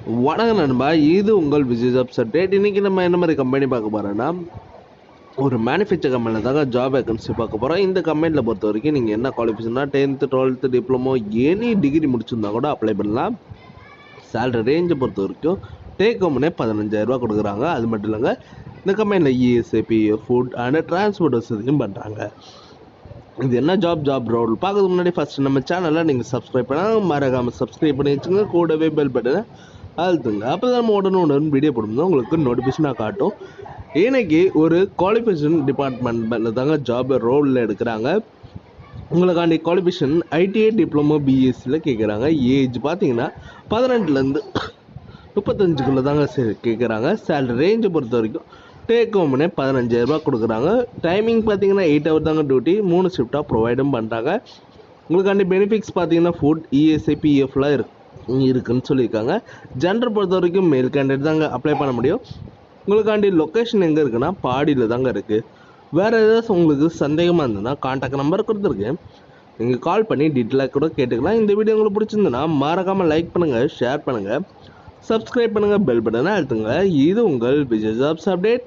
வணக்கம் நண்பா, இது உங்கள் JobVacancy அப்டேட். இன்றைக்கி நம்ம என்ன மாதிரி கம்பெனி பார்க்க போகிறோன்னா, ஒரு மேனுஃபேக்சர் கம்பெனியில் தாங்க ஜாப் வேகன்சி பார்க்க போகிறோம். இந்த கம்பெனியில் பொறுத்த வரைக்கும் நீங்கள் என்ன குவாலிஃபிகேஷன்னா 10th 12th diploma any degree முடிச்சிருந்தா கூட அப்ளை பண்ணலாம். சேலரி ரேஞ்சை பொறுத்த வரைக்கும் டேக் ஹோம்னே 15,000 ரூபா கொடுக்குறாங்க. அது மட்டும் இல்லைங்க, இந்த கம்பெனியில் ESA, PF, food and transport வசதியும் பண்ணுறாங்க. இது என்ன ஜாப் ரோல் பார்க்கறதுக்கு முன்னாடி ஃபஸ்ட்டு நம்ம சேனலை நீங்கள் சப்ஸ்கிரைப் பண்ணால் மறக்காமல் சப்ஸ்கிரைப் பண்ணி வச்சுங்க. கூடவே பெல் பட்டனை அழுத்துங்க. அப்போ தான் நம்ம உடனுடன் வீடியோ போடும்போது உங்களுக்கு நோட்டிஃபிகேஷனாக காட்டும். இன்னைக்கு ஒரு குவாலிஃபிகேஷன் டிபார்ட்மெண்ட்டில் தாங்க ஜாப் ரோலில் எடுக்கிறாங்க. உங்களுக்காண்டி குவாலிஃபிகேஷன் ITI டிப்ளமோ BSCயில் கேட்குறாங்க. ஏஜ் பார்த்தீங்கன்னா 18லேருந்து 35க்குள்ளே தாங்க கேட்குறாங்க. சேலரி ரேஞ்சை பொறுத்த வரைக்கும் டேக் ஹோம்னே 15,000 ரூபா கொடுக்குறாங்க. டைமிங் பார்த்தீங்கன்னா 8 hour தாங்க டியூட்டி. 3 ஷிஃப்டாக ப்ரொவைடும் பண்ணுறாங்க. உங்களுக்காண்டி பெனிஃபிட்ஸ் பார்த்தீங்கன்னா ஃபுட், ESA, PFலாம் இருக்குன்னு சொல்லியிருக்காங்க. ஜெண்டர் பொறுத்த வரைக்கும் மேல் கேண்டிடேட் தாங்க அப்ளை பண்ண முடியும். உங்களுக்காண்டி லொக்கேஷன் எங்கே இருக்குன்னா பாடியில் தாங்க இருக்குது. வேறு ஏதாச்சும் உங்களுக்கு சந்தேகமாக இருந்ததுன்னா கான்டாக்ட் நம்பர் கொடுத்துருக்கேன், நீங்கள் கால் பண்ணி டீட்டெயிலாக கூட கேட்டுக்கலாம். இந்த வீடியோ உங்களுக்கு பிடிச்சிருந்துன்னா மறக்காமல் லைக் பண்ணுங்கள், ஷேர் பண்ணுங்கள், சப்ஸ்கிரைப் பண்ணுங்கள், பெல் பட்டனை அழுத்துங்க. இது உங்கள் JobVacancy அப்டேட்.